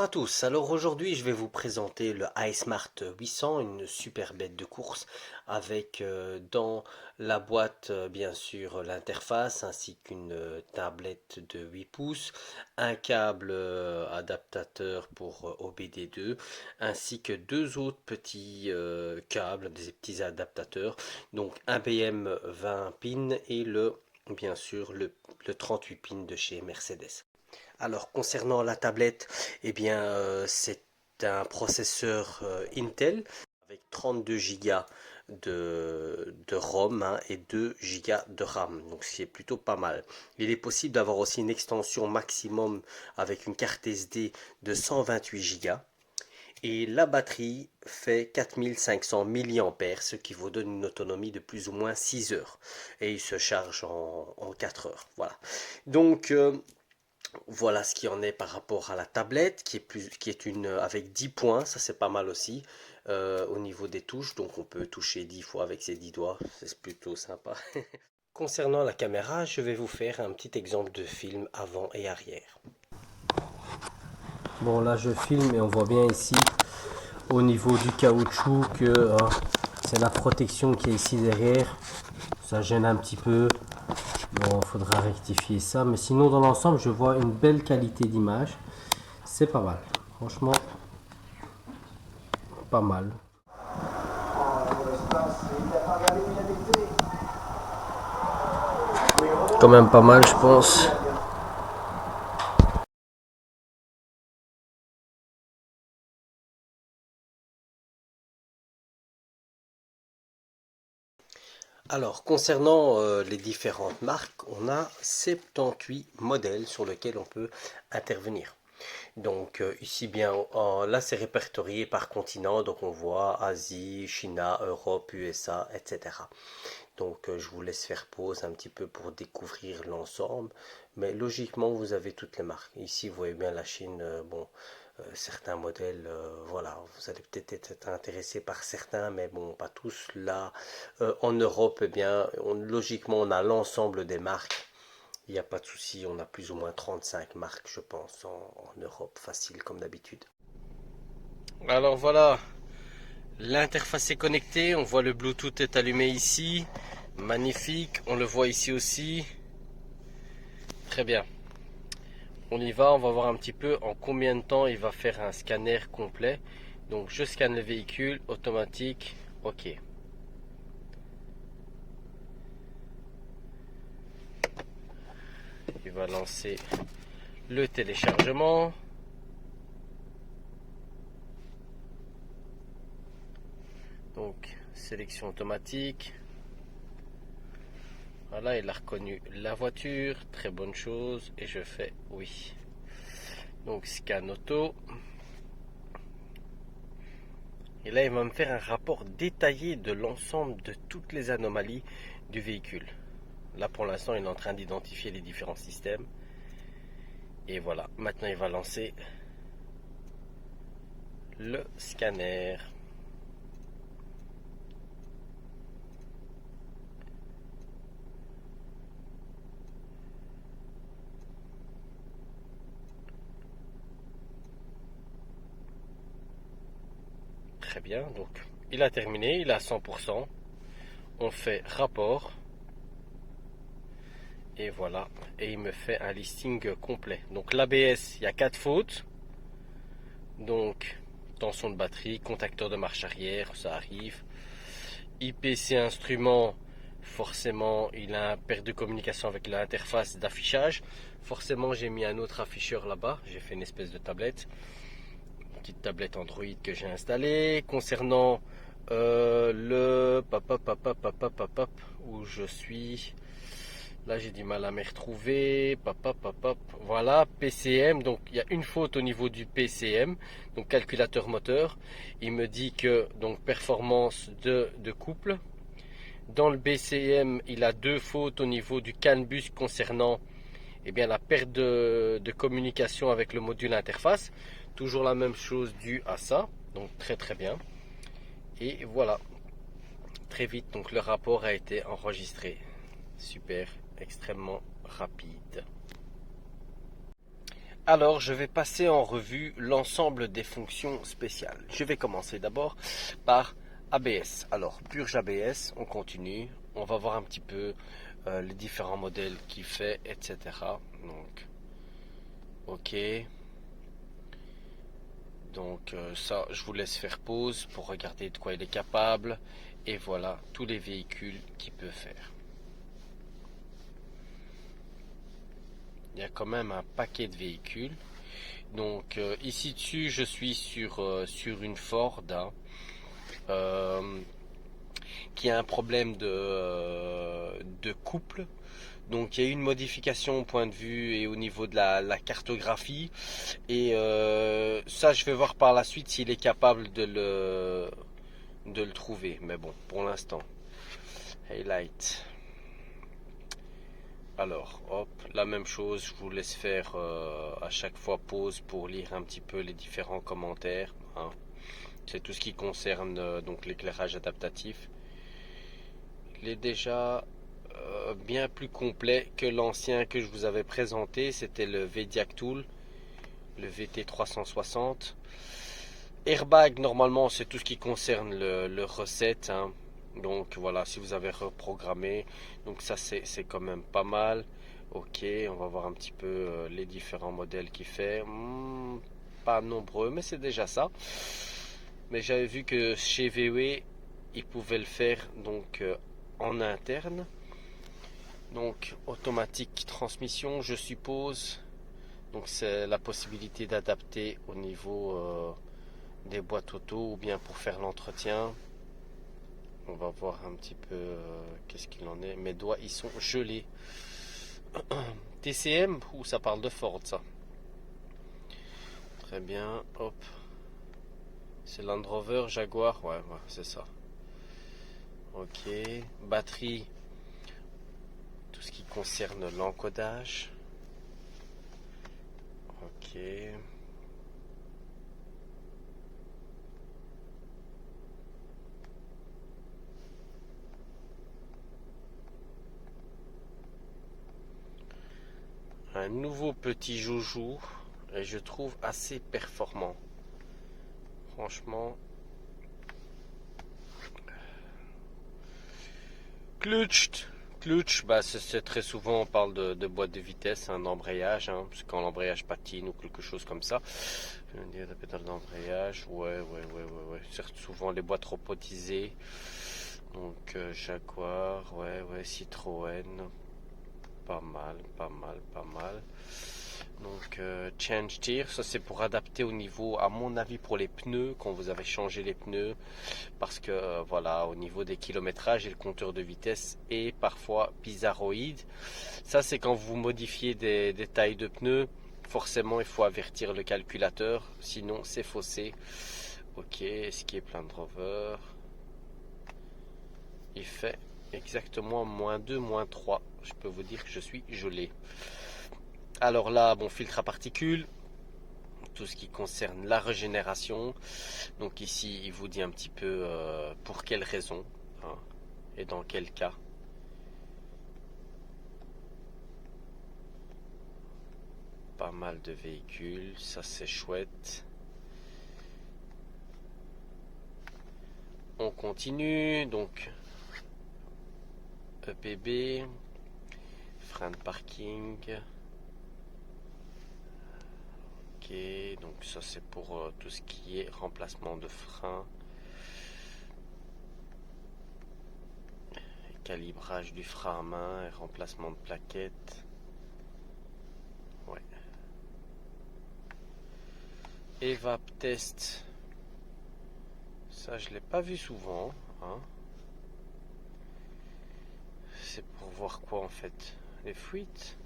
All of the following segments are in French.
à tous, alors aujourd'hui je vais vous présenter le iSmart 800, une super bête de course avec dans la boîte bien sûr l'interface ainsi qu'une tablette de 8 pouces, un câble adaptateur pour OBD2 ainsi que deux autres petits câbles, des petits adaptateurs, donc un BM 20 pins et bien sûr le 38 pins de chez Mercedes. Alors concernant la tablette, eh bien c'est un processeur Intel avec 32 Go de ROM et 2 Go de RAM, donc ce qui est plutôt pas mal. Il est possible d'avoir aussi une extension maximum avec une carte SD de 128 Go. Et la batterie fait 4500 mAh, ce qui vous donne une autonomie de plus ou moins 6 heures. Et il se charge en 4 heures. Voilà. Donc voilà ce qui en est par rapport à la tablette qui est une avec 10 points, ça c'est pas mal aussi au niveau des touches, donc on peut toucher 10 fois avec ses 10 doigts, c'est plutôt sympa. Concernant la caméra, je vais vous faire un petit exemple de film avant et arrière. Bon là je filme et on voit bien ici au niveau du caoutchouc que c'est la protection qui est ici derrière, ça gêne un petit peu. Bon, il faudra rectifier ça, mais sinon dans l'ensemble je vois une belle qualité d'image, c'est pas mal, franchement pas mal. Quand même pas mal je pense. Alors, concernant les différentes marques, on a 78 modèles sur lesquels on peut intervenir. Donc ici bien, là c'est répertorié par continent, donc on voit Asie, Chine, Europe, USA, etc. Donc je vous laisse faire pause un petit peu pour découvrir l'ensemble, mais logiquement vous avez toutes les marques. Ici vous voyez bien la Chine, bon, certains modèles, voilà, vous allez peut-être être intéressé par certains, mais bon, pas tous. Là, en Europe, eh bien, logiquement on a l'ensemble des marques. Il n'y a pas de souci, on a plus ou moins 35 marques, je pense, en Europe, facile comme d'habitude. Alors voilà, l'interface est connectée, on voit le Bluetooth est allumé ici, magnifique, on le voit ici aussi, très bien. On y va, on va voir un petit peu en combien de temps il va faire un scanner complet. Donc je scanne le véhicule, automatique, ok. Il va lancer le téléchargement. Donc sélection automatique. Voilà, il a reconnu la voiture, très bonne chose, et je fais oui. Donc scan auto. Et là, il va me faire un rapport détaillé de l'ensemble de toutes les anomalies du véhicule. Là, pour l'instant, il est en train d'identifier les différents systèmes. Et voilà, maintenant, il va lancer le scanner. Très bien, donc il a terminé, il est à 100%. On fait rapport. Et voilà, et il me fait un listing complet. Donc l'ABS, il y a 4 fautes. Donc tension de batterie, contacteur de marche arrière, ça arrive. IPC instrument, forcément il a un perte de communication avec l'interface d'affichage. Forcément j'ai mis un autre afficheur là-bas, j'ai fait une espèce de tablette. Une petite tablette Android que j'ai installée. Concernant le où je suis... Là, j'ai du mal à me retrouver. Voilà, PCM. Donc, il y a une faute au niveau du PCM, donc calculateur moteur. Il me dit que donc performance de couple. Dans le BCM, il a deux fautes au niveau du CAN bus concernant bien, la perte de communication avec le module interface. Toujours la même chose due à ça. Donc, très très bien. Et voilà. Très vite, donc le rapport a été enregistré. Super, extrêmement rapide. Alors, je vais passer en revue l'ensemble des fonctions spéciales. Je vais commencer d'abord par ABS. Alors, purge ABS, on continue. On va voir un petit peu les différents modèles qu'il fait, etc. Donc, ok. Donc ça, je vous laisse faire pause pour regarder de quoi il est capable. Et voilà tous les véhicules qu'il peut faire. Il y a quand même un paquet de véhicules. Donc ici dessus, je suis sur une Ford hein, euh, qui a un problème de couple. Donc il y a eu une modification au point de vue et au niveau de la cartographie. Et ça, je vais voir par la suite s'il est capable de le trouver. Mais bon, pour l'instant. Highlight. Alors, hop, la même chose, je vous laisse faire à chaque fois pause pour lire un petit peu les différents commentaires. Hein. C'est tout ce qui concerne donc l'éclairage adaptatif. Il est déjà bien plus complet que l'ancien que je vous avais présenté. C'était le VDIAC Tool, le VT360. Airbag, normalement, c'est tout ce qui concerne le recette. Hein. Donc voilà, si vous avez reprogrammé, donc ça c'est quand même pas mal. Ok, on va voir un petit peu les différents modèles qu'il fait. Pas nombreux, mais c'est déjà ça. Mais j'avais vu que chez VW, ils pouvaient le faire donc en interne. Donc automatique transmission, je suppose. Donc c'est la possibilité d'adapter au niveau des boîtes auto ou bien pour faire l'entretien. On va voir un petit peu qu'est-ce qu'il en est. Mes doigts ils sont gelés. TCM ou ça parle de Ford ça. Très bien, hop. C'est Land Rover, Jaguar, ouais, c'est ça. Ok, batterie, tout ce qui concerne l'encodage. Ok. Un nouveau petit joujou et je trouve assez performant. Franchement. Clutch, bah c'est très souvent on parle de boîte de vitesse, un embrayage, hein, parce que quand l'embrayage patine ou quelque chose comme ça. Je veux dire, la pédale d'embrayage, ouais. C'est souvent les boîtes robotisées. Donc Jaguar, ouais, Citroën, pas mal. Donc change tier, ça c'est pour adapter au niveau, à mon avis pour les pneus, quand vous avez changé les pneus, parce que voilà, au niveau des kilométrages et le compteur de vitesse est parfois bizarroïde. Ça c'est quand vous modifiez des tailles de pneus, forcément il faut avertir le calculateur, sinon c'est faussé. Ok, est-ce qu'il est plein de rover? Il fait exactement -2, -3. Je peux vous dire que je suis gelé. Alors là, bon, filtre à particules, tout ce qui concerne la régénération. Donc ici, il vous dit un petit peu pour quelles raisons hein, et dans quel cas. Pas mal de véhicules, ça c'est chouette. On continue, donc EPB, frein de parking. Ok, donc ça c'est pour tout ce qui est remplacement de frein. Calibrage du frein à main et remplacement de plaquettes. Ouais. Evap test. Ça je l'ai pas vu souvent. Hein. C'est pour voir quoi en fait? Les fuites?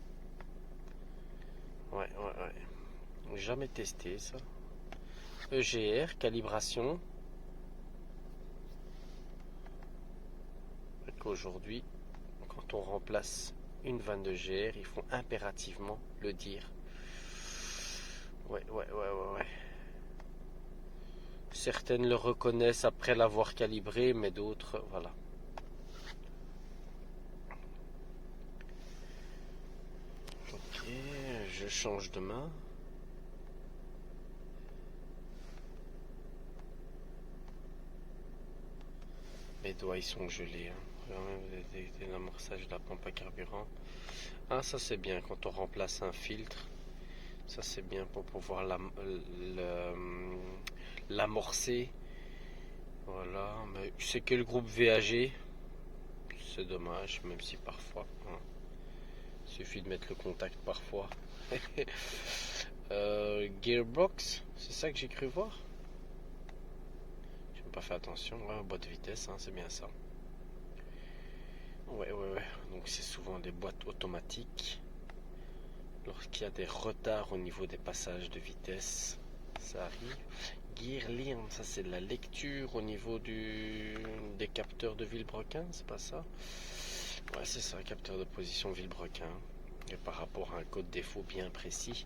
Ouais. Jamais testé ça. EGR, calibration. Qu'aujourd'hui, quand on remplace une vanne de GR, il faut impérativement le dire. Ouais. Certaines le reconnaissent après l'avoir calibré, mais d'autres, voilà. Ok, je change de main. Les doigts ils sont gelés. L'amorçage de la pompe à carburant. Ah, ça c'est bien quand on remplace un filtre. Ça c'est bien pour pouvoir l'amorcer. Voilà, mais c'est que le groupe VAG. C'est dommage, même si parfois. Hein, il suffit de mettre le contact parfois. Gearbox, c'est ça que j'ai cru voir. J'ai pas fait attention. Ouais, boîte de vitesse, hein, c'est bien ça. Ouais. Donc c'est souvent des boîtes automatiques. Lorsqu'il y a des retards au niveau des passages de vitesse, ça arrive. Gearlearn, ça c'est de la lecture au niveau des capteurs de Villebrequin, c'est pas ça? Ouais, c'est ça, capteur de position Villebrequin. Et par rapport à un code défaut bien précis.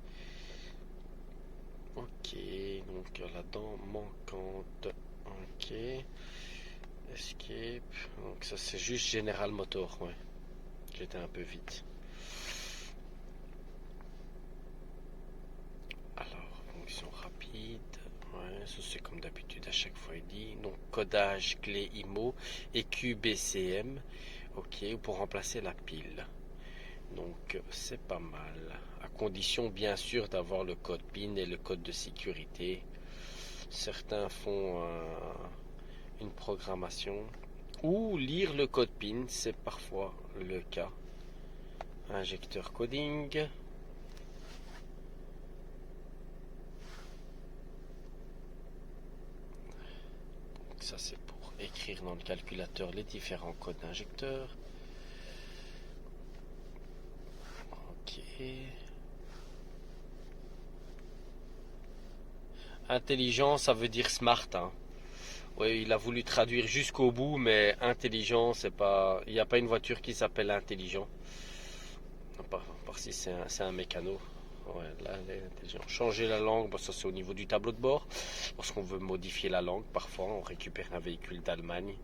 Ok, donc la dent manquante. Ok. Escape. Donc ça c'est juste General Motor, ouais. J'étais un peu vite. Alors, fonction rapide. Ouais, ça c'est comme d'habitude à chaque fois il dit. Donc codage clé IMO et QBCM. Ok, pour remplacer la pile. Donc c'est pas mal. À condition bien sûr d'avoir le code PIN et le code de sécurité. Certains font une programmation ou lire le code PIN, c'est parfois le cas. Injecteur coding. Donc ça c'est pour écrire dans le calculateur les différents codes d'injecteur. Ok. Intelligent, ça veut dire smart. Hein. Oui, il a voulu traduire jusqu'au bout, mais intelligent, c'est pas. Il n'y a pas une voiture qui s'appelle intelligent. Par si c'est un mécano. Ouais, là, elle est intelligente. Changer la langue, bon, ça c'est au niveau du tableau de bord. Lorsqu'on veut modifier la langue, parfois on récupère un véhicule d'Allemagne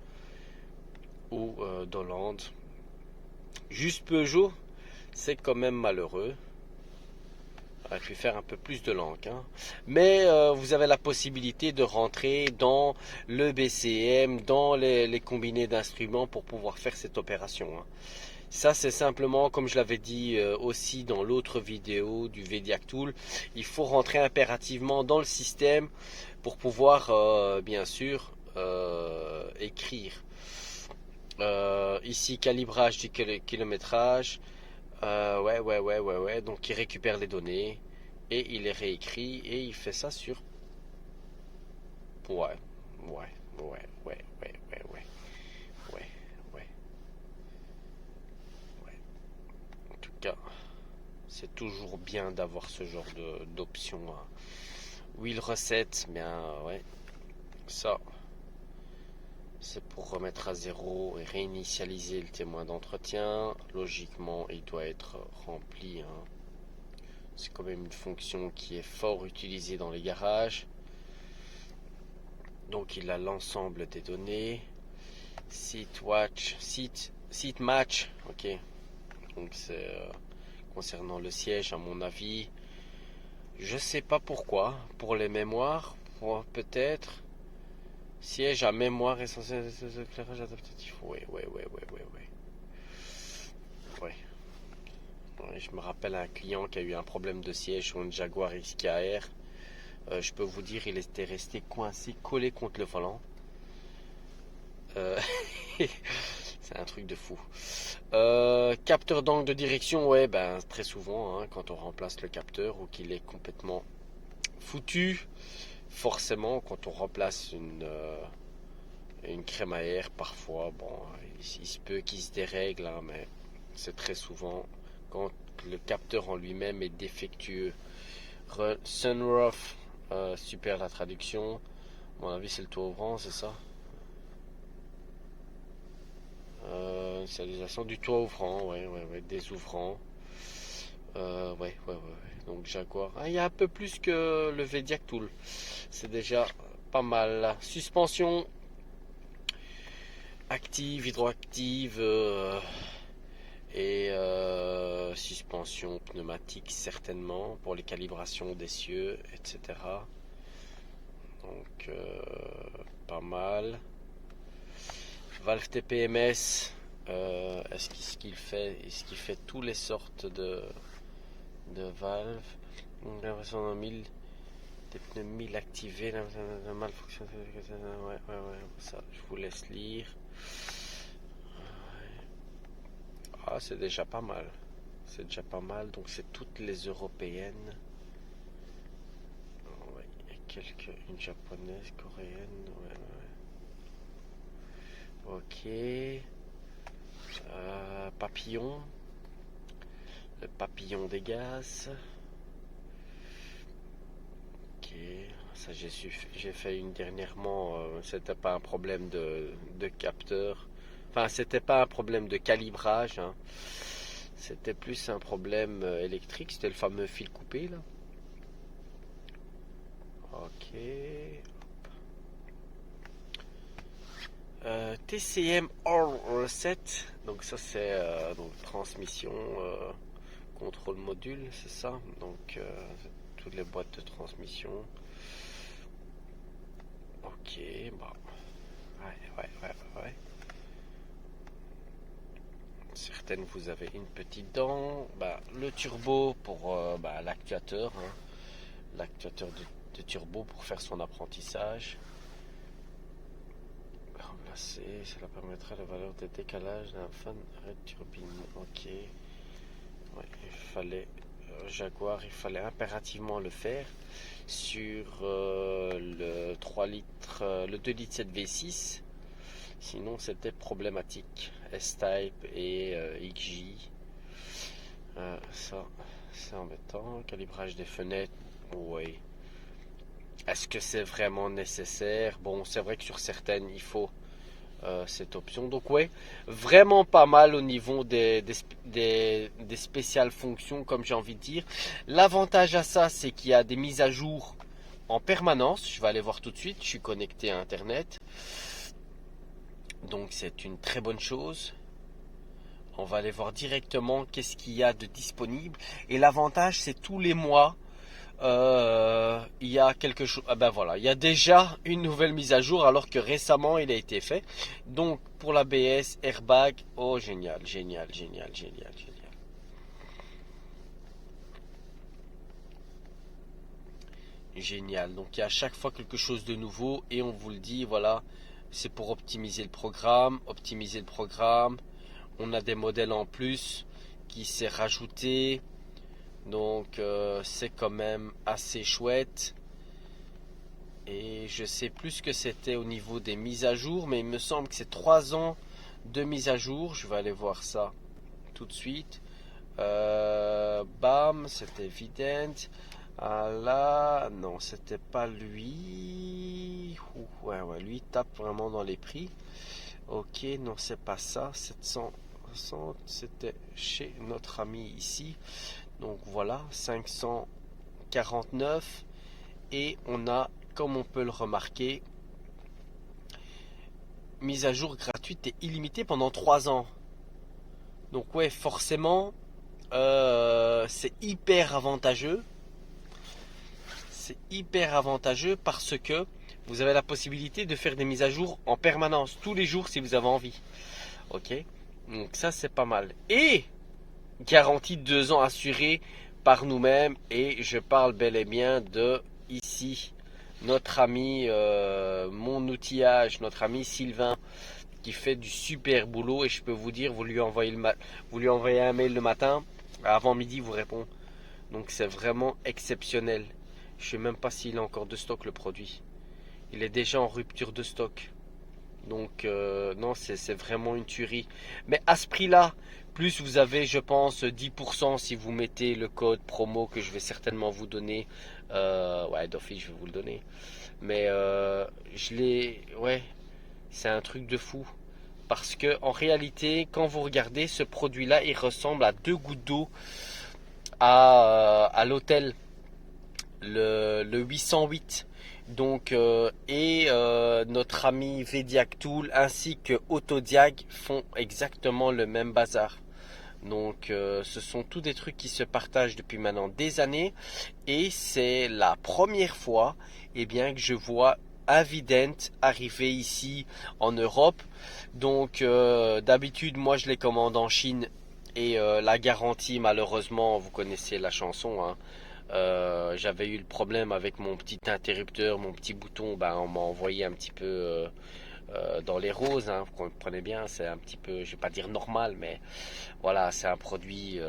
ou d'Hollande. Juste Peugeot, c'est quand même malheureux. Il faut faire un peu plus de langue. Hein. Mais vous avez la possibilité de rentrer dans le BCM, dans les combinés d'instruments pour pouvoir faire cette opération. Hein. Ça, c'est simplement, comme je l'avais dit aussi dans l'autre vidéo du VDIAC Tool, il faut rentrer impérativement dans le système pour pouvoir, bien sûr, écrire. Ici, calibrage du kilométrage. Ouais. Donc il récupère les données et il les réécrit et il fait ça sur. Ouais. Ouais. En tout cas, c'est toujours bien d'avoir ce genre d'option. Hein. Wheel reset, bien ouais. Ça, c'est pour remettre à zéro et réinitialiser le témoin d'entretien. Logiquement, il doit être rempli. Hein. C'est quand même une fonction qui est fort utilisée dans les garages. Donc il a l'ensemble des données. Seat match. Ok. Donc c'est concernant le siège à mon avis. Je sais pas pourquoi. Pour les mémoires, peut-être. Siège à mémoire essentiel d'éclairage adaptatif. Ouais. Je me rappelle un client qui a eu un problème de siège sur une Jaguar XKR. Je peux vous dire, il était resté coincé, collé contre le volant. C'est un truc de fou. Capteur d'angle de direction, ouais, ben très souvent, hein, quand on remplace le capteur ou qu'il est complètement foutu, forcément, quand on remplace une crémaillère, parfois, bon, il se peut qu'il se dérègle, hein, mais c'est très souvent quand le capteur en lui-même est défectueux. Sunroof, super la traduction. À mon avis, c'est le toit ouvrant, c'est ça? Initialisation du toit ouvrant, ouais, des ouvrants. Ouais. Donc Jaguar. Ah, il y a un peu plus que le VDIAC Tool. C'est déjà pas mal. Suspension active, hydroactive et suspension pneumatique certainement pour les calibrations d'essieux, etc. Donc pas mal. Valve TPMS, est-ce qu'il fait, toutes les sortes de valves. L'impression dans 1000, des pneus 1000 activés, mal fonctionne. Ouais, ça, je vous laisse lire. Ah, c'est déjà pas mal. C'est déjà pas mal, donc c'est toutes les européennes. Ouais, il y a une japonaise, coréenne, ouais. Ok. Papillon. Le papillon des gaz. Ok. Ça, j'ai fait une dernièrement. C'était pas un problème de capteur. Enfin, c'était pas un problème de calibrage, hein. C'était plus un problème électrique. C'était le fameux fil coupé, là. Ok. TCM All Reset. Donc ça c'est donc transmission, contrôle module, c'est ça. Donc toutes les boîtes de transmission. Ok, bon. Ouais. Certaines vous avez une petite dent. Bah, le turbo pour l'actuateur, hein. L'actuateur de turbo pour faire son apprentissage. Remplacer, cela permettra la valeur de décalage d'un fan red turbine. Ok. Ouais, il fallait Jaguar, il fallait impérativement le faire sur le 3 litres, le 2 litres 7 V6. Sinon c'était problématique. S-Type et XJ. Ça c'est embêtant. Calibrage des fenêtres. Oui. Est-ce que c'est vraiment nécessaire? Bon, c'est vrai que sur certaines il faut cette option. Donc ouais, vraiment pas mal au niveau des spéciales fonctions, comme j'ai envie de dire. L'avantage à ça, c'est qu'il y a des mises à jour en permanence. Je vais aller voir tout de suite. Je suis connecté à Internet. Donc c'est une très bonne chose. On va aller voir directement qu'est-ce qu'il y a de disponible. Et l'avantage, c'est tous les mois. Il y a quelque chose. Ah ben voilà, il y a déjà une nouvelle mise à jour alors que récemment il a été fait. Donc pour l'ABS, airbag, oh génial. Génial. Donc il y a à chaque fois quelque chose de nouveau et on vous le dit, voilà, c'est pour optimiser le programme, On a des modèles en plus qui s'est rajouté. Donc c'est quand même assez chouette. Et je sais plus ce que c'était au niveau des mises à jour, mais il me semble que c'est 3 ans de mise à jour. Je vais aller voir ça tout de suite. Bam, c'était évident. Ah là, non, c'était pas lui. Ouais, lui il tape vraiment dans les prix. Ok, non, c'est pas ça. 760, c'était chez notre ami ici. Donc voilà, 549. Et on a, comme on peut le remarquer, mise à jour gratuite et illimitée pendant 3 ans. Donc ouais, forcément, c'est hyper avantageux. C'est hyper avantageux parce que vous avez la possibilité de faire des mises à jour en permanence, tous les jours si vous avez envie. Ok, donc ça c'est pas mal. Et garantie de 2 ans assurée par nous-mêmes. Et je parle bel et bien de ici notre ami, mon outillage, notre ami Sylvain, qui fait du super boulot. Et je peux vous dire, vous lui envoyez un mail le matin, avant midi il vous répond. Donc c'est vraiment exceptionnel. Je ne sais même pas s'il a encore de stock le produit. Il est déjà en rupture de stock. Donc non, c'est vraiment une tuerie. Mais à ce prix-là, plus vous avez, je pense, 10% si vous mettez le code promo que je vais certainement vous donner. Ouais, d'office, je vais vous le donner. Mais ouais, c'est un truc de fou. Parce que en réalité, quand vous regardez ce produit-là, il ressemble à 2 gouttes d'eau à l'hôtel, le 808. Donc notre ami Vediac Tool ainsi que Autodiag font exactement le même bazar. Donc ce sont tous des trucs qui se partagent depuis maintenant des années. Et c'est la première fois que je vois Invident arrivé ici en Europe. Donc d'habitude moi je les commande en Chine et la garantie malheureusement vous connaissez la chanson hein. J'avais eu le problème avec mon petit interrupteur, mon petit bouton, ben, on m'a envoyé un petit peu dans les roses, hein, vous comprenez bien, c'est un petit peu, je vais pas dire normal, mais voilà, c'est un produit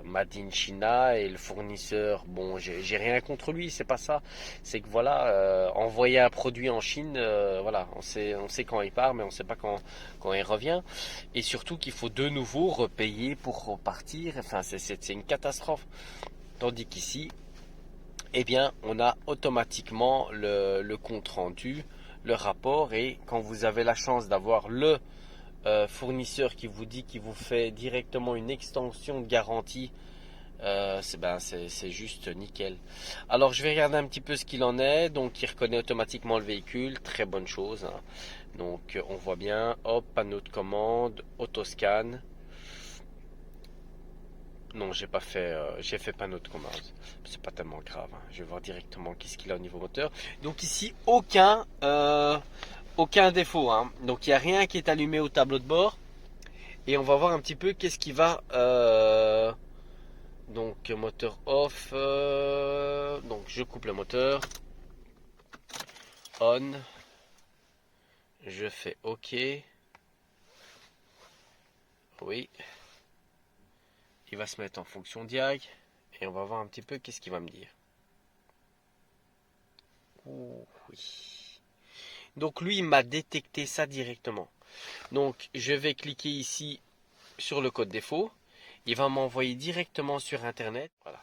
made in China et le fournisseur, bon, j'ai rien contre lui, c'est pas ça. C'est que voilà, envoyer un produit en Chine, voilà, on sait quand il part, mais on sait pas quand il revient. Et surtout qu'il faut de nouveau repayer pour repartir. Enfin, c'est une catastrophe. Tandis qu'ici, eh bien, on a automatiquement le compte rendu, le rapport, et quand vous avez la chance d'avoir le fournisseur qui vous dit qu'il vous fait directement une extension de garantie, c'est juste nickel. Alors je vais regarder un petit peu ce qu'il en est. Donc il reconnaît automatiquement le véhicule, très bonne chose hein. Donc on voit bien, hop, panneau de commande, autoscan. Non, j'ai fait panneau de commande. C'est pas tellement grave, hein. Je vais voir directement qu'est-ce qu'il a au niveau moteur. Donc ici aucun défaut, hein. Donc il n'y a rien qui est allumé au tableau de bord. Et on va voir un petit peu qu'est-ce qui va. Donc moteur off. Donc je coupe le moteur. On. Je fais OK. Oui. Il va se mettre en fonction diag. Et on va voir un petit peu qu'est-ce qu'il va me dire. Ouh, oui. Donc lui, il m'a détecté ça directement. Donc je vais cliquer ici sur le code défaut. Il va m'envoyer directement sur Internet. Voilà.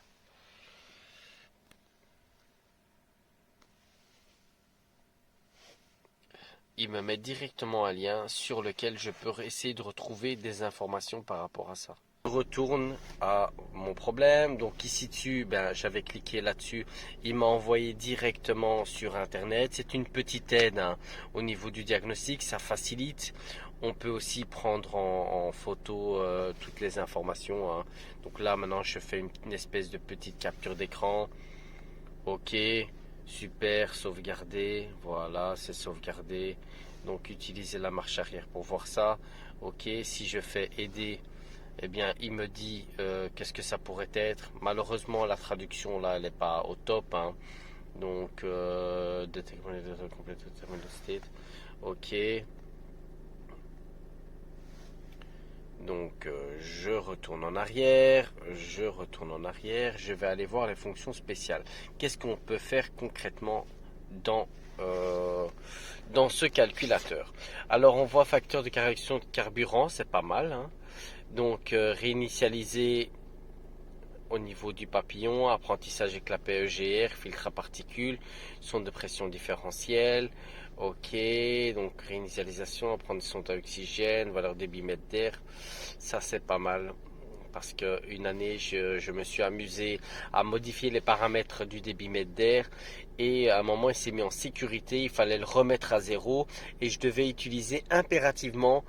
Il me met directement un lien sur lequel je peux essayer de retrouver des informations par rapport à ça. Je retourne à mon problème. Donc ici dessus, ben, j'avais cliqué là-dessus. Il m'a envoyé directement sur Internet. C'est une petite aide hein, au niveau du diagnostic. Ça facilite. On peut aussi prendre en photo toutes les informations. Hein. Donc là, maintenant, je fais une espèce de petite capture d'écran. OK. Super, sauvegarder. Voilà, c'est sauvegardé. Donc, utiliser la marche arrière pour voir ça. OK. Si je fais aider, eh bien, il me dit qu'est-ce que ça pourrait être. Malheureusement, la traduction là, elle n'est pas au top. Hein. Donc, OK. Donc je retourne en arrière, je vais aller voir les fonctions spéciales. Qu'est-ce qu'on peut faire concrètement dans, euh, dans ce calculateur? Alors on voit facteur de correction de carburant, c'est pas mal. Hein. Donc réinitialiser au niveau du papillon, apprentissage éclapé EGR, filtre à particules, sonde de pression différentielle. OK, donc réinitialisation, apprentissage d'oxygène, valeur débit mètre d'air. Ça c'est pas mal parce qu'une année je me suis amusé à modifier les paramètres du débit mètre d'air et à un moment il s'est mis en sécurité, il fallait le remettre à zéro et je devais utiliser impérativement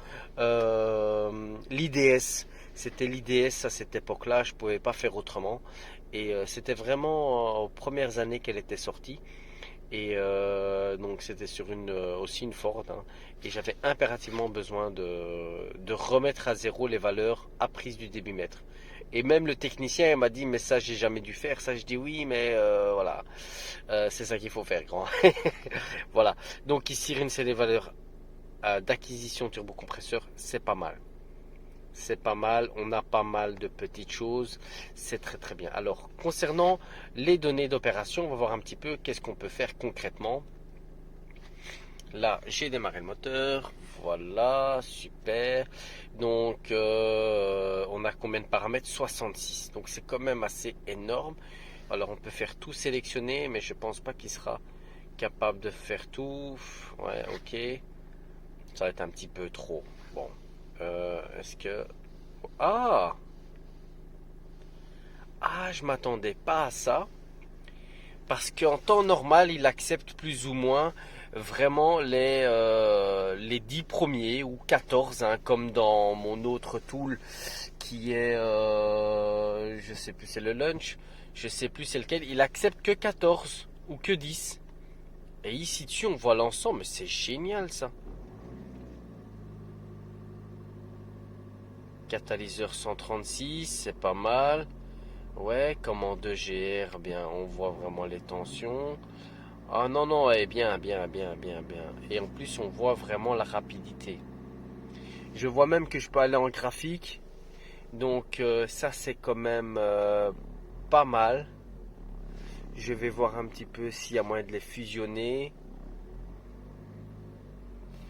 l'IDS. C'était l'IDS à cette époque-là, je ne pouvais pas faire autrement et c'était vraiment aux premières années qu'elle était sortie. Et donc c'était sur aussi une Ford. Hein, et j'avais impérativement besoin de remettre à zéro les valeurs apprises du débitmètre. Et même le technicien m'a dit mais ça j'ai jamais dû faire. Ça je dis oui mais voilà. C'est ça qu'il faut faire grand. Voilà. Donc ici c'est les valeurs d'acquisition turbocompresseur. C'est pas mal. C'est pas mal, on a pas mal de petites choses, c'est très très bien. Alors concernant les données d'opération, on va voir un petit peu qu'est-ce qu'on peut faire concrètement. Là j'ai démarré le moteur, voilà, super. Donc on a combien de paramètres? 66, donc c'est quand même assez énorme. Alors on peut faire tout sélectionner, mais je pense pas qu'il sera capable de faire tout. Ouais, ok, ça va être un petit peu trop. Bon, est-ce que... Ah! Ah, je m'attendais pas à ça. Parce qu'en temps normal, il accepte plus ou moins vraiment les 10 premiers ou 14, hein, comme dans mon autre tool qui est, je sais plus, c'est le lunch, je sais plus c'est lequel, il accepte que 14 ou que 10. Et ici dessus, on voit l'ensemble, mais c'est génial ça. Catalyseur 136, c'est pas mal. Ouais, commande 2GR, bien, on voit vraiment les tensions. Ah non, non, eh bien, bien, bien, bien, bien. Et en plus, on voit vraiment la rapidité. Je vois même que je peux aller en graphique. Donc ça, c'est quand même pas mal. Je vais voir un petit peu s'il y a moyen de les fusionner.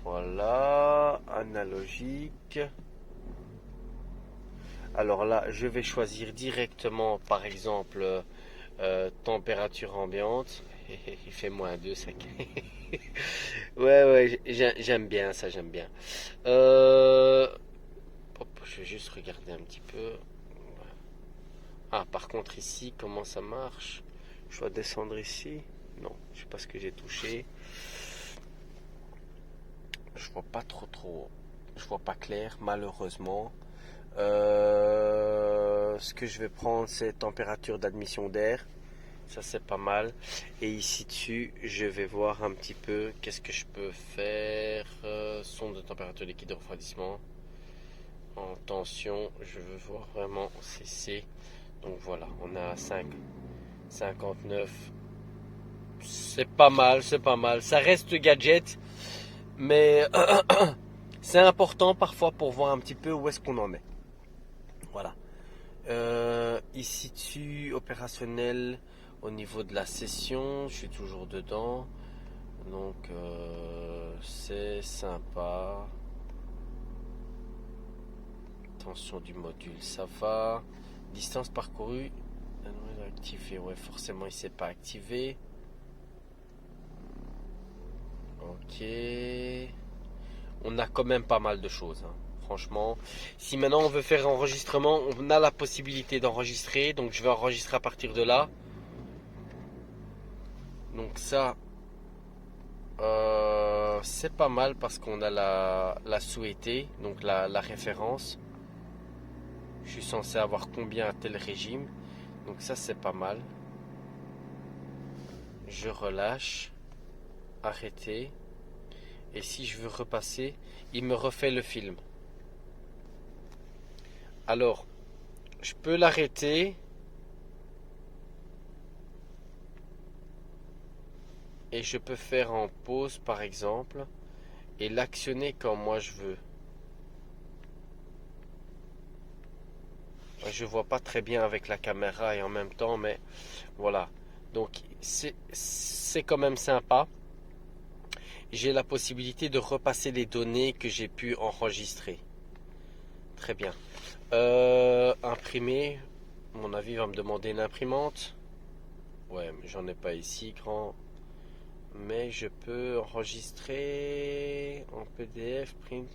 Voilà, analogique. Alors là, je vais choisir directement, par exemple, température ambiante. Il fait -2, ça. Ouais, ouais, j'aime bien ça, j'aime bien. Euh, hop, je vais juste regarder un petit peu. Ah, par contre, ici, comment ça marche? Je dois descendre ici. Non, je sais pas ce que j'ai touché. Je vois pas trop. Je vois pas clair, malheureusement. Ce que je vais prendre, c'est température d'admission d'air. Ça, c'est pas mal. Et ici dessus, je vais voir un petit peu qu'est-ce que je peux faire. Sonde de température liquide de refroidissement. En tension, je veux voir vraiment CC. Donc voilà, on a 59. C'est pas mal, c'est pas mal. Ça reste gadget, mais c'est important parfois pour voir un petit peu où est-ce qu'on en est. Voilà. Ici dessus, opérationnel au niveau de la session, je suis toujours dedans. Donc c'est sympa. Tension du module, ça va. Distance parcourue, activé. Ouais, forcément il s'est pas activé. Ok. On a quand même pas mal de choses, hein. Franchement, si maintenant on veut faire enregistrement, on a la possibilité d'enregistrer. Donc je vais enregistrer à partir de là. Donc ça, c'est pas mal parce qu'on a la souhaitée, donc la référence. Je suis censé avoir combien à tel régime. Donc ça, c'est pas mal. Je relâche. Arrêter. Et si je veux repasser, il me refait le film. Alors, je peux l'arrêter. Et je peux faire en pause, par exemple. Et l'actionner comme moi je veux. Je vois pas très bien avec la caméra et en même temps, mais voilà. Donc c'est quand même sympa. J'ai la possibilité de repasser les données que j'ai pu enregistrer. Très bien. Imprimer. À mon avis, il va me demander une imprimante. Ouais, mais j'en ai pas ici, grand. Mais je peux enregistrer en PDF, print.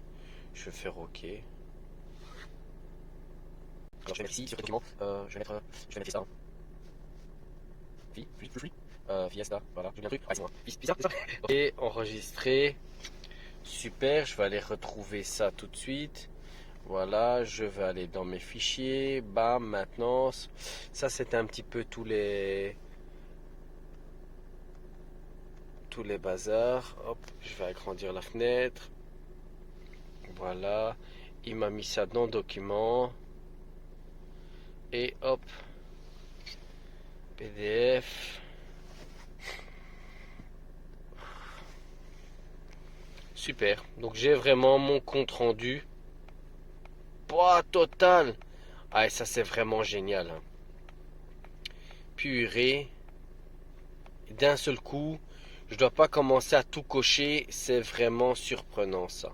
Je vais faire OK. Alors je vais mettre ici sur le document. Je vais mettre ça. Fiesta, voilà, j'ai bien un truc. Ah, c'est moi. Pizza, c'est ça. Et enregistrer. Super, je vais aller retrouver ça tout de suite. Voilà, je vais aller dans mes fichiers. Bam, maintenance. Ça, c'était un petit peu tous les bazars. Hop, je vais agrandir la fenêtre. Voilà, il m'a mis ça dans document. Et hop, PDF. Super. Donc j'ai vraiment mon compte rendu. Pas total. Ah, et ça c'est vraiment génial, hein. Purée. D'un seul coup, je dois pas commencer à tout cocher. C'est vraiment surprenant ça.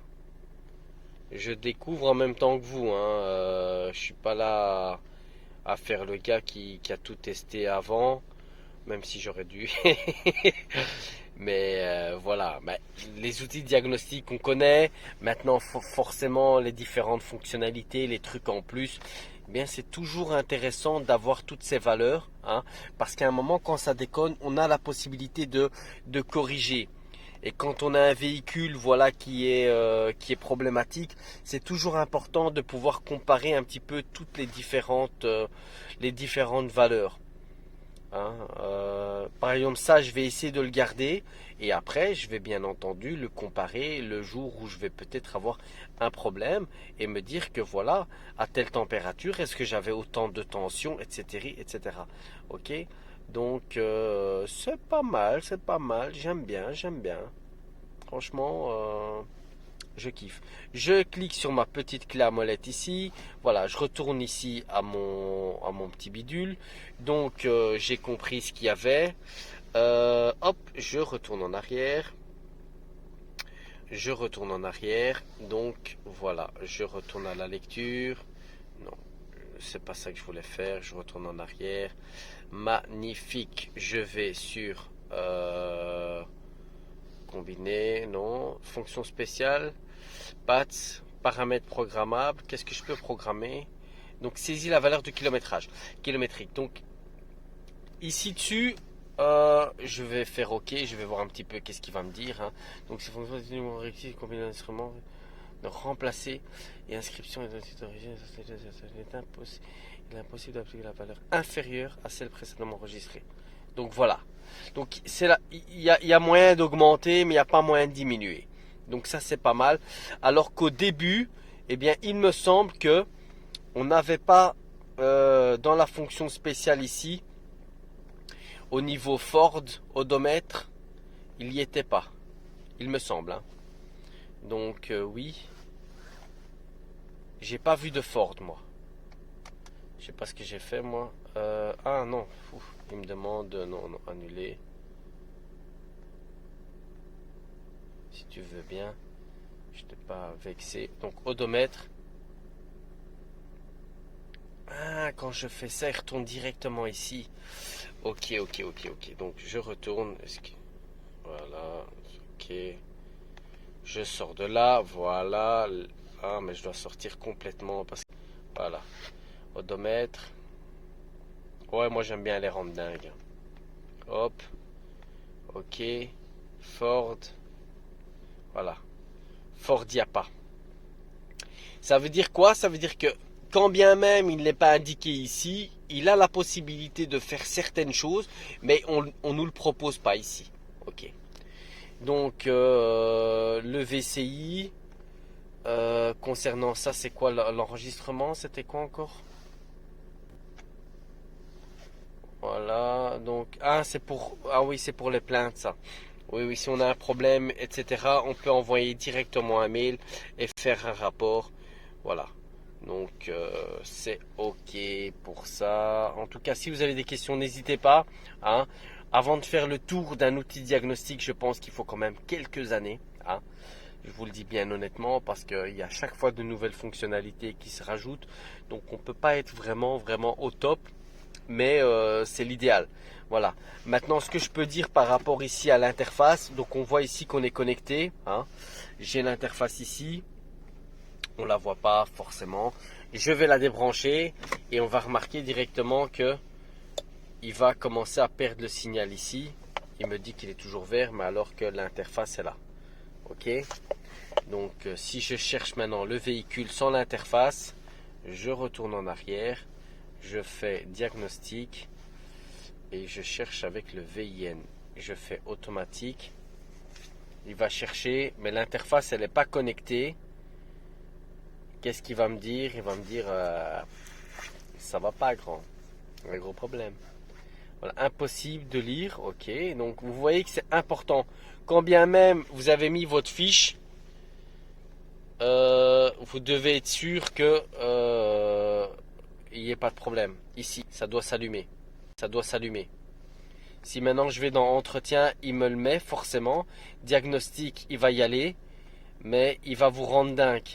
Je découvre en même temps que vous, hein. Je suis pas là à faire le gars qui a tout testé avant. Même si j'aurais dû. Mais voilà, les outils de diagnostic on connaît. Maintenant, forcément, les différentes fonctionnalités, les trucs en plus, eh bien c'est toujours intéressant d'avoir toutes ces valeurs, hein, parce qu'à un moment, quand ça déconne, on a la possibilité de corriger. Et quand on a un véhicule, voilà, qui est problématique, c'est toujours important de pouvoir comparer un petit peu toutes les différentes valeurs. Hein, par exemple, ça, je vais essayer de le garder. Et après, je vais bien entendu le comparer le jour où je vais peut-être avoir un problème et me dire que voilà, à telle température, est-ce que j'avais autant de tension, etc., etc. Ok? Donc, c'est pas mal, j'aime bien. Franchement, je kiffe. Je clique sur ma petite clé à molette ici. Voilà, je retourne ici à mon petit bidule. Donc, j'ai compris ce qu'il y avait. Hop, je retourne en arrière. Je retourne en arrière. Donc, voilà, je retourne à la lecture. Non, c'est pas ça que je voulais faire. Je retourne en arrière. Magnifique. Je vais sur combiner. Non. Fonction spéciale. Paths. Paramètres programmables. Qu'est-ce que je peux programmer? Donc, saisis la valeur de kilométrage. Kilométrique. Donc, ici dessus, je vais faire OK. Je vais voir un petit peu qu'est-ce qu'il va me dire. Hein. Donc, c'est fonction de numéro rectif, combiner d'instruments, de remplacer et inscription identité d'origine. Il est impossible d'appliquer la valeur inférieure à celle précédemment enregistrée. Donc voilà. Donc c'est là, il y a moyen d'augmenter, mais il n'y a pas moyen de diminuer. Donc ça c'est pas mal. Alors qu'au début, eh bien, il me semble que on n'avait pas dans la fonction spéciale ici, au niveau Ford odomètre, il n'y était pas. Il me semble. Hein. Donc oui, j'ai pas vu de Ford moi. Je sais pas ce que j'ai fait moi. Ah non, il me demande non, non, annuler. Si tu veux bien, je t'ai pas vexé. Donc odomètre. Ah, quand je fais ça, il retourne directement ici. Ok, ok, ok, ok. Donc je retourne. Voilà, ok. Je sors de là, voilà. Ah, mais je dois sortir complètement parce que voilà. Odomètre. Ouais, moi j'aime bien les rendre dingues. Hop. Ok. Ford. Voilà. Ford Diapa. Ça veut dire quoi? Ça veut dire que quand bien même il n'est pas indiqué ici, il a la possibilité de faire certaines choses, mais on ne nous le propose pas ici. Ok. Donc le VCI, concernant ça, c'est quoi l'enregistrement? C'était quoi encore? Voilà, donc c'est pour oui, c'est pour les plaintes ça. Oui, oui, si on a un problème, etc., on peut envoyer directement un mail et faire un rapport. Voilà. Donc c'est ok pour ça. En tout cas, si vous avez des questions, n'hésitez pas. Hein. Avant de faire le tour d'un outil diagnostic, je pense qu'il faut quand même quelques années. Hein. Je vous le dis bien honnêtement parce qu'il y a chaque fois de nouvelles fonctionnalités qui se rajoutent. Donc on ne peut pas être vraiment, vraiment au top. Mais c'est l'idéal. Voilà. Maintenant, ce que je peux dire par rapport ici à l'interface, donc on voit ici qu'on est connecté. Hein. J'ai l'interface ici. On la voit pas forcément. Je vais la débrancher et on va remarquer directement que il va commencer à perdre le signal ici. Il me dit qu'il est toujours vert, mais alors que l'interface est là. Ok. Donc si je cherche maintenant le véhicule sans l'interface, je retourne en arrière. Je fais diagnostic et je cherche avec le VIN. Je fais automatique. Il va chercher, mais l'interface elle n'est pas connectée. Qu'est-ce qu'il va me dire? Il va me dire ça va pas grand. Un gros problème. Voilà, impossible de lire. Ok, donc vous voyez que c'est important. Quand bien même vous avez mis votre fiche, vous devez être sûr que il n'y ait pas de problème. Ici, ça doit s'allumer. Ça doit s'allumer. Si maintenant je vais dans entretien, il me le met forcément. Diagnostic, il va y aller. Mais il va vous rendre dingue.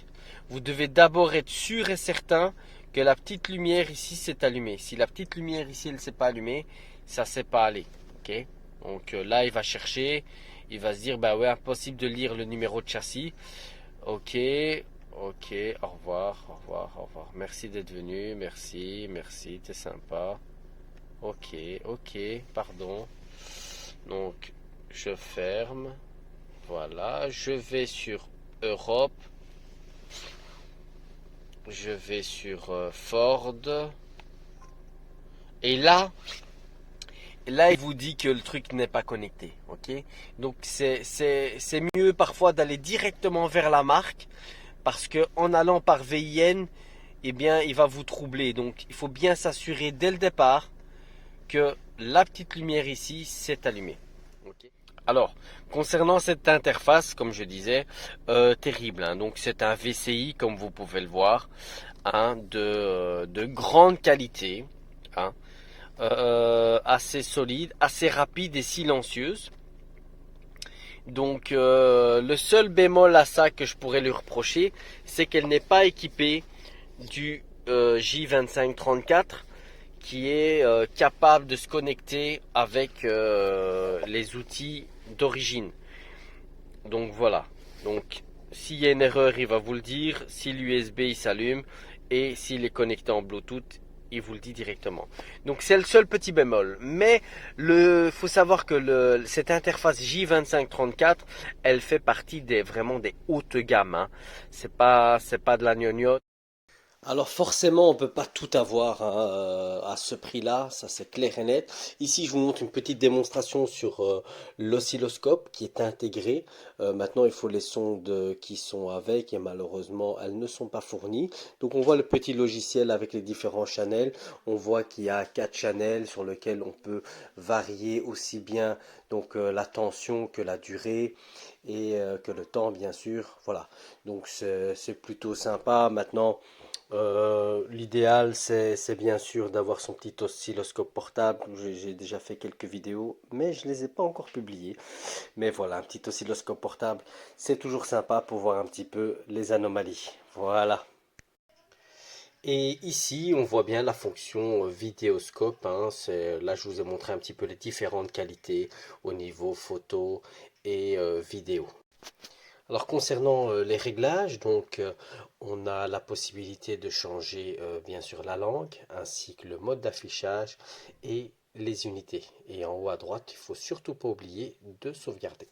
Vous devez d'abord être sûr et certain que la petite lumière ici s'est allumée. Si la petite lumière ici elle ne s'est pas allumée, ça ne s'est pas allé. Ok. Donc là il va chercher. Il va se dire bah ouais, impossible de lire le numéro de châssis. Ok. Ok. Au revoir. Au revoir. Au revoir. Merci d'être venu. Merci. Merci. T'es sympa. Ok. Ok. Pardon. Donc je ferme. Voilà. Je vais sur Europe. Je vais sur Ford. Et là, là, il vous dit que le truc n'est pas connecté. Ok. Donc c'est mieux parfois d'aller directement vers la marque parce que en allant par VIN, eh bien, il va vous troubler. Donc il faut bien s'assurer dès le départ que la petite lumière ici s'est allumée. Ok. Alors, concernant cette interface, comme je disais, terrible, hein. Donc c'est un VCI, comme vous pouvez le voir, hein, de grande qualité, hein, assez solide, assez rapide et silencieuse. Donc le seul bémol à ça que je pourrais lui reprocher, c'est qu'elle n'est pas équipée du J2534 qui est capable de se connecter avec les outils d'origine. Donc voilà. Donc s'il y a une erreur, il va vous le dire. Si l'USB il s'allume et s'il est connecté en Bluetooth, il vous le dit directement. Donc c'est le seul petit bémol. Mais faut savoir que cette interface J2534, elle fait partie des vraiment des hautes gammes, hein. C'est pas de la gnognotte. Alors forcément, on ne peut pas tout avoir, hein, à ce prix-là, ça c'est clair et net. Ici, je vous montre une petite démonstration sur l'oscilloscope qui est intégré. Maintenant, il faut les sondes qui sont avec et malheureusement, elles ne sont pas fournies. Donc on voit le petit logiciel avec les différents channels. On voit qu'il y a 4 channels sur lesquels on peut varier aussi bien donc la tension que la durée et que le temps, bien sûr. Voilà, donc c'est plutôt sympa. Maintenant, l'idéal, c'est bien sûr d'avoir son petit oscilloscope portable. J'ai déjà fait quelques vidéos, mais je ne les ai pas encore publiées. Mais voilà, un petit oscilloscope portable, c'est toujours sympa pour voir un petit peu les anomalies. Voilà. Et ici, on voit bien la fonction vidéoscope, hein. Là, je vous ai montré un petit peu les différentes qualités au niveau photo et vidéo. Alors concernant les réglages, donc on a la possibilité de changer bien sûr la langue ainsi que le mode d'affichage et les unités. Et en haut à droite, il faut surtout pas oublier de sauvegarder.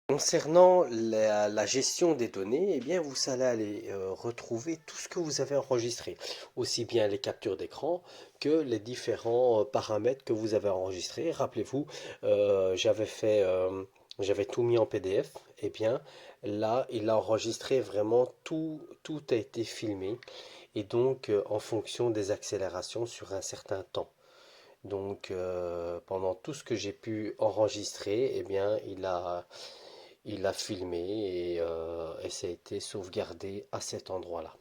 Concernant la gestion des données, eh bien vous allez aller retrouver tout ce que vous avez enregistré, aussi bien les captures d'écran que les différents paramètres que vous avez enregistrés. Rappelez-vous, j'avais tout mis en PDF. Eh bien là, il a enregistré vraiment tout, tout a été filmé et donc en fonction des accélérations sur un certain temps. Donc pendant tout ce que j'ai pu enregistrer, eh bien il a filmé et ça a été sauvegardé à cet endroit-là.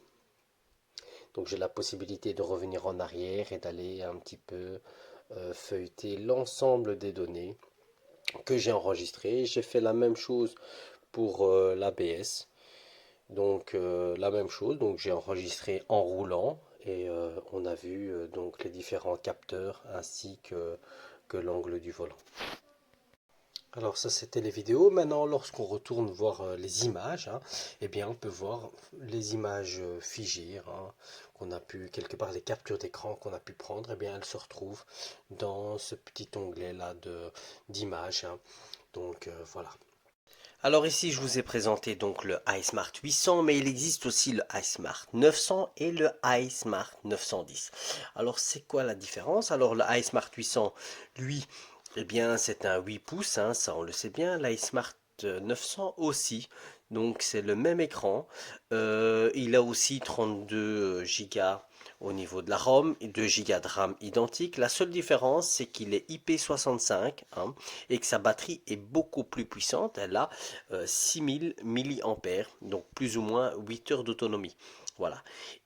Donc j'ai la possibilité de revenir en arrière et d'aller un petit peu feuilleter l'ensemble des données que j'ai enregistrées. J'ai fait la même chose pour l'ABS. Donc la même chose, donc j'ai enregistré en roulant et on a vu donc les différents capteurs ainsi que l'angle du volant. Alors ça c'était les vidéos. Maintenant lorsqu'on retourne voir les images, hein, eh bien on peut voir les images figées, hein, qu'on a pu quelque part les captures d'écran qu'on a pu prendre, eh bien elles se retrouvent dans ce petit onglet là d'images, hein. Donc voilà. Alors ici, je vous ai présenté donc le iSmart 800, mais il existe aussi le iSmart 900 et le iSmart 910. Alors c'est quoi la différence? Alors le iSmart 800, lui, eh bien c'est un 8 pouces, hein, ça on le sait bien. L'iSmart 900 aussi, donc c'est le même écran. Il a aussi 32 Go au niveau de la ROM et 2 Go de RAM identiques. La seule différence, c'est qu'il est IP65, hein, et que sa batterie est beaucoup plus puissante. Elle a 6000 mAh, donc plus ou moins 8 heures d'autonomie. Voilà.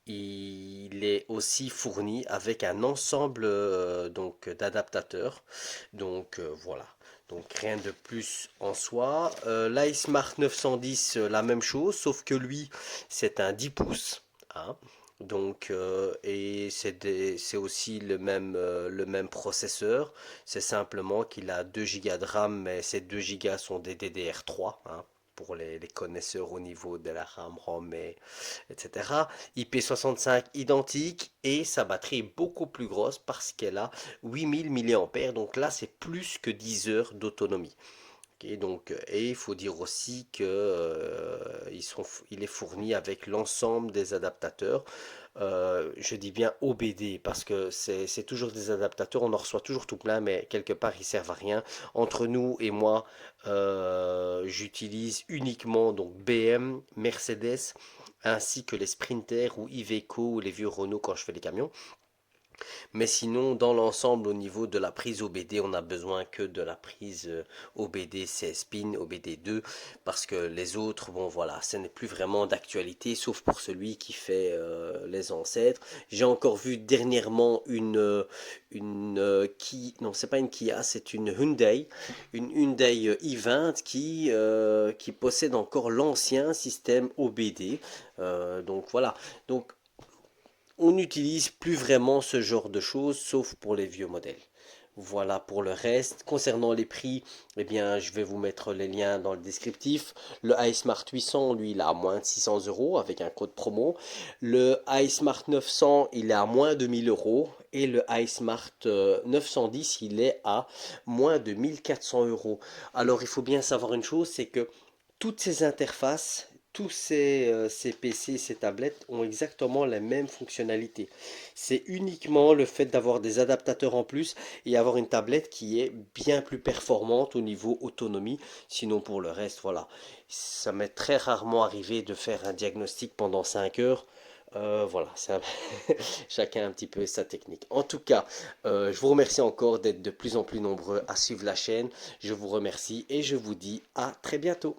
Il est aussi fourni avec un ensemble donc d'adaptateurs. Donc voilà. Donc rien de plus en soi. L'iSmart 910, la même chose, sauf que lui, c'est un 10 pouces, hein. Donc, et c'est aussi le même processeur. C'est simplement qu'il a 2 Go de RAM, mais ces 2 Go sont des DDR3, hein, pour les connaisseurs au niveau de la RAM, ROM, etc. IP65 identique et sa batterie est beaucoup plus grosse parce qu'elle a 8000 mAh. Donc là, c'est plus que 10 heures d'autonomie. Okay, donc, et il faut dire aussi que il est fourni avec l'ensemble des adaptateurs je dis bien OBD parce que c'est toujours des adaptateurs, on en reçoit toujours tout plein, mais quelque part ils servent à rien. Entre nous et moi, j'utilise uniquement donc BM, Mercedes, ainsi que les Sprinter ou Iveco ou les vieux Renault quand je fais les camions. Mais sinon, dans l'ensemble, au niveau de la prise OBD, on n'a besoin que de la prise OBD CS-Pin, OBD2, parce que les autres, bon voilà, ce n'est plus vraiment d'actualité, sauf pour celui qui fait les ancêtres. J'ai encore vu dernièrement non, c'est pas une Kia, c'est une Hyundai i20 qui possède encore l'ancien système OBD. Donc voilà. Donc on n'utilise plus vraiment ce genre de choses, sauf pour les vieux modèles. Voilà pour le reste. Concernant les prix, eh bien, je vais vous mettre les liens dans le descriptif. Le iSmart 800, lui, il est à moins de 600 euros avec un code promo. Le iSmart 900, il est à moins de 1000 euros. Et le iSmart 910, il est à moins de 1400 euros. Alors, il faut bien savoir une chose, c'est que toutes ces interfaces, tous ces PC, ces tablettes ont exactement la même fonctionnalité. C'est uniquement le fait d'avoir des adaptateurs en plus et avoir une tablette qui est bien plus performante au niveau autonomie. Sinon, pour le reste, voilà. Ça m'est très rarement arrivé de faire un diagnostic pendant 5 heures. Voilà, chacun un petit peu sa technique. En tout cas, je vous remercie encore d'être de plus en plus nombreux à suivre la chaîne. Je vous remercie et je vous dis à très bientôt.